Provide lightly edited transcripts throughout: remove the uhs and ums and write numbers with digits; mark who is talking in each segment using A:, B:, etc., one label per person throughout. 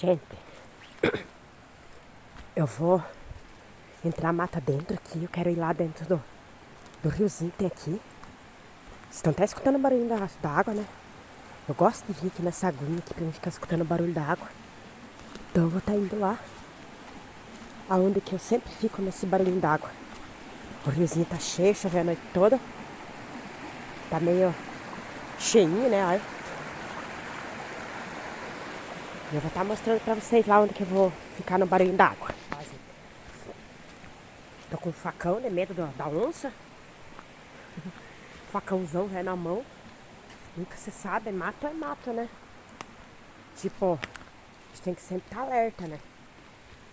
A: Gente, eu vou entrar mata dentro aqui. Eu quero ir lá dentro do riozinho que tem aqui. Vocês estão até escutando o barulho da água, né? Eu gosto de vir aqui nessa aguinha aqui pra mim ficar escutando o barulho da água. Então eu vou estar indo lá, aonde que eu sempre fico nesse barulhinho d'água. O riozinho tá cheio, choveu a noite toda. Tá meio cheinho, né? Olha. Eu vou estar mostrando pra vocês lá onde que eu vou ficar no barulhinho d'água. Tô com um facão, né? Medo da onça. Facãozão já na mão. Nunca se sabe, é mato, né? Tipo, a gente tem que sempre estar alerta, né?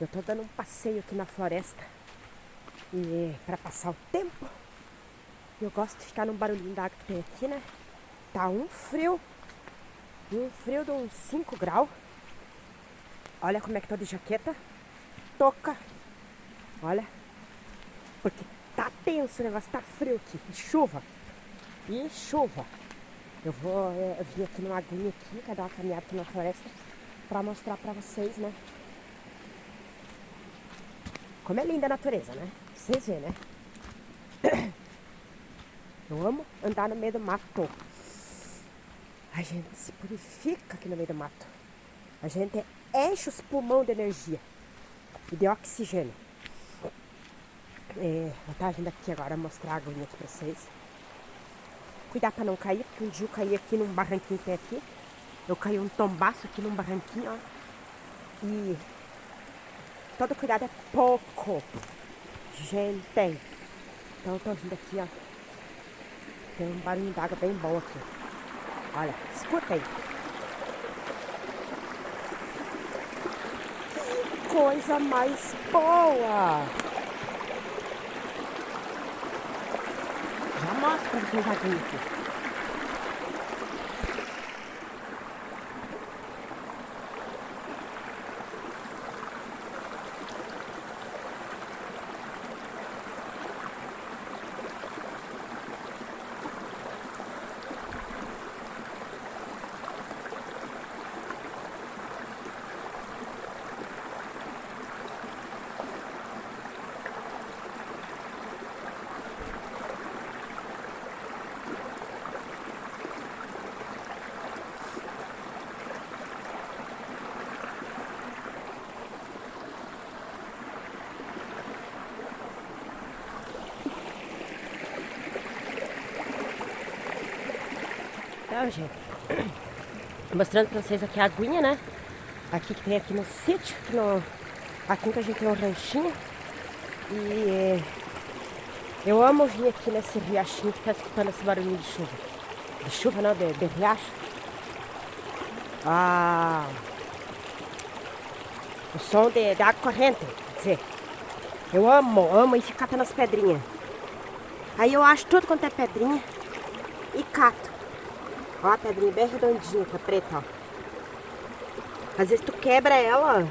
A: Eu tô dando um passeio aqui na floresta e pra passar o tempo. Eu gosto de ficar no barulhinho da água que tem aqui, né? Tá um frio de uns 5 graus. Olha como é que tô de jaqueta, touca. Olha, porque tá tenso o negócio, tá frio aqui. E chuva. Eu vou vir aqui numa aguinha aqui, quero dar uma caminhada aqui na floresta pra mostrar pra vocês, né? Como é linda a natureza, né? Vocês verem, né? Eu amo andar no meio do mato. A gente se purifica aqui no meio do mato. A gente enche os pulmões de energia e de oxigênio. Vou estar vindo aqui agora mostrar a aguinha aqui pra vocês. Cuidar pra não cair, porque um dia eu caí aqui num barranquinho que tem aqui. Eu caí um tombaço aqui num barranquinho, ó. E todo cuidado é pouco. Gente, então eu tô vindo aqui, ó. Tem um barulho d'água bem bom aqui. Olha, escuta aí. Que coisa mais boa! Já mostro pra vocês a aguinha aqui. Então, gente, mostrando pra vocês aqui a aguinha, né? Aqui que tem aqui no sítio, aqui que a gente tem um ranchinho. E eu amo vir aqui nesse riachinho que tá escutando esse barulhinho de chuva. De chuva não, de riacho. O som de água corrente, quer dizer. Eu amo e ficar catando as pedrinhas. Aí eu acho tudo quanto é pedrinha e cato. Ó, a pedrinha bem redondinha, que é preta, ó. Às vezes tu quebra ela,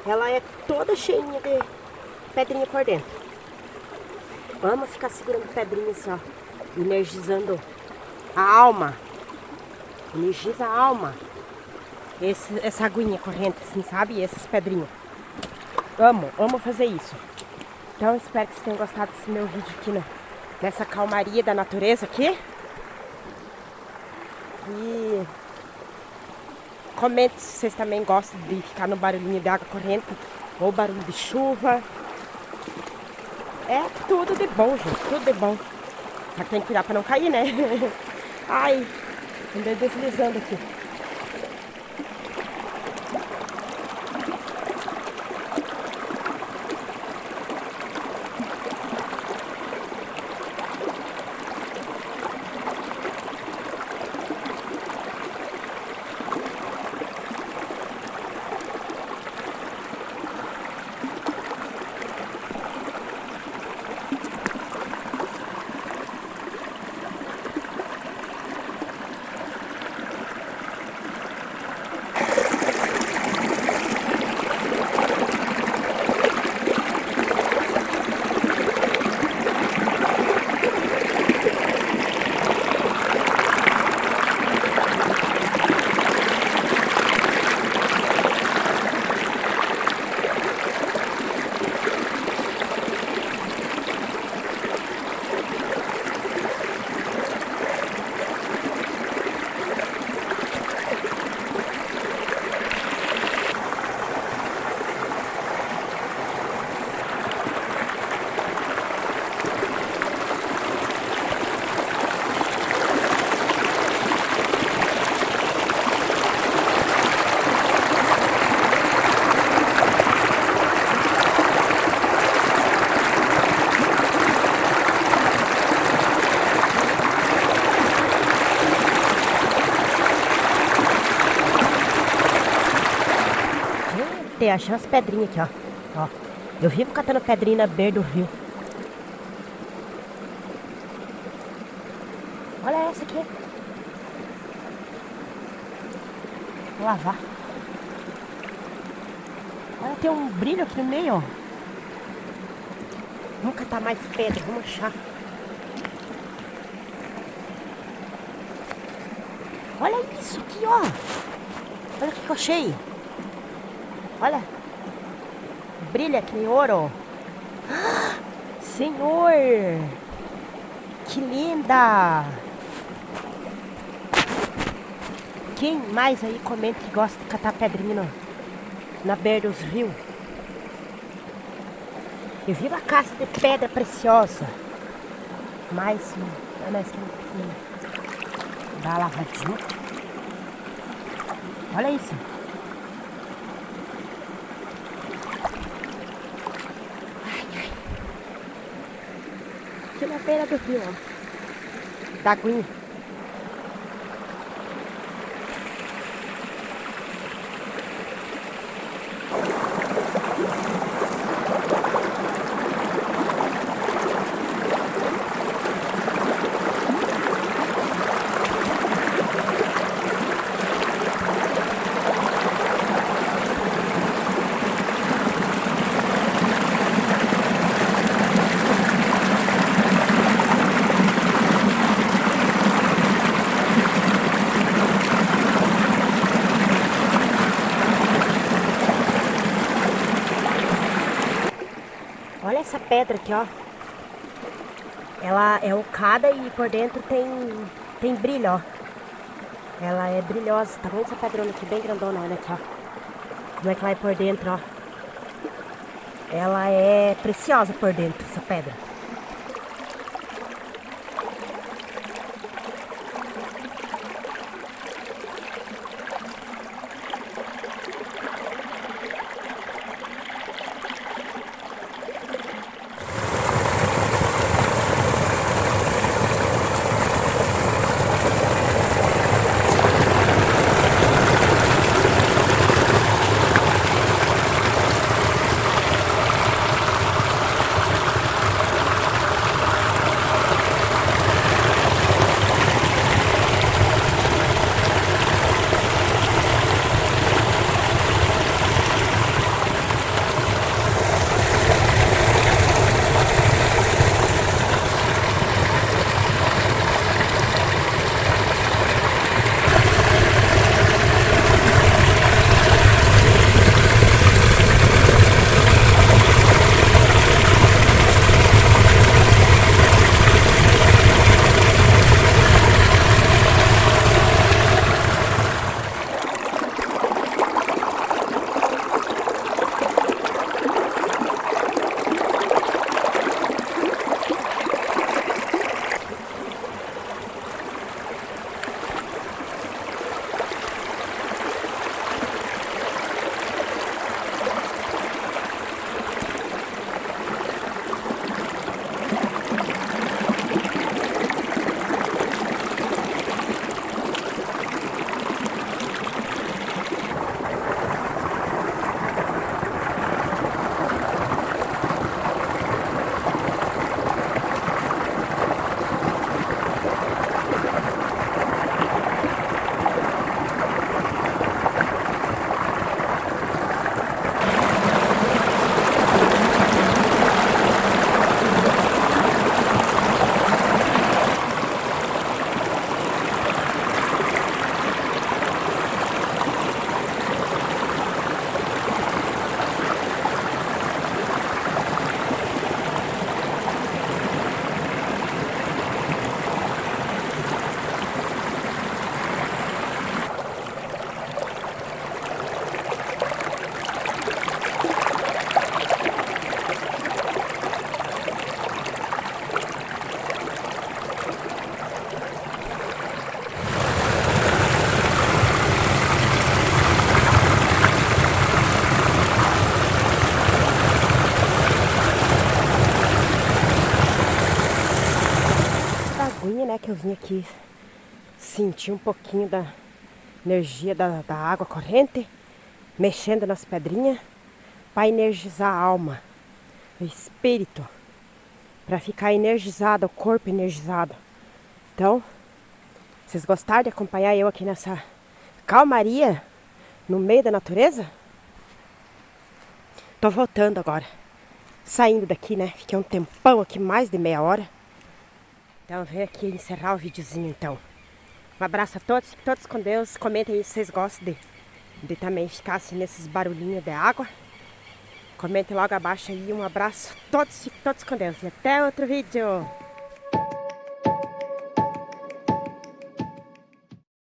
A: ela é toda cheinha de pedrinha por dentro. Amo ficar segurando pedrinha assim, ó. Energizando a alma. Energiza a alma. Essa aguinha corrente, assim, sabe? E essas pedrinhas. Amo fazer isso. Então eu espero que vocês tenham gostado desse meu vídeo aqui, nessa calmaria da natureza aqui. E comente se vocês também gostam de ficar no barulhinho de água corrente ou barulho de chuva. É tudo de bom, gente, tudo de bom. Só que tem que cuidar pra não cair, né? Ai, andei deslizando aqui. corrente, achei umas pedrinhas aqui, ó. Ó, eu vivo catando pedrinha na beira do rio. Olha essa aqui. Vou lavar. Olha, tem um brilho aqui no meio, ó. Vamos catar mais pedra, vamos achar. Olha isso aqui, ó. Olha o que eu achei. Olha. Brilha que nem ouro. Ah, Senhor. Que linda. Quem mais aí comenta que gosta de catar pedrinha na beira dos rios? Eu vivo a caça de pedra preciosa. Mas, olha essa pequenininha. Dá uma lavadinha. Olha isso. Ai, ai. Aqui na beira do rio, ó. Da aguinha. Olha essa pedra aqui, ó. Ela é ocada e por dentro tem brilho, ó. Ela é brilhosa. Tá vendo essa pedrona aqui, bem grandona? Olha aqui, ó. Como é que ela é por dentro, ó. Ela é preciosa por dentro, essa pedra. Que eu vim aqui sentir um pouquinho da energia da água corrente. mexendo nas pedrinhas para energizar a alma, o espírito, para ficar energizado, o corpo energizado. Então, vocês gostaram de acompanhar eu aqui nessa calmaria no meio da natureza? Tô voltando agora, saindo daqui, né? Fiquei um tempão aqui, mais de meia hora. Então eu venho aqui encerrar o videozinho então. Um abraço a todos, todos com Deus. Comentem aí se vocês gostam de também ficar assim nesses barulhinhos de água. Comentem logo abaixo aí. Um abraço a todos, todos com Deus. E até outro vídeo.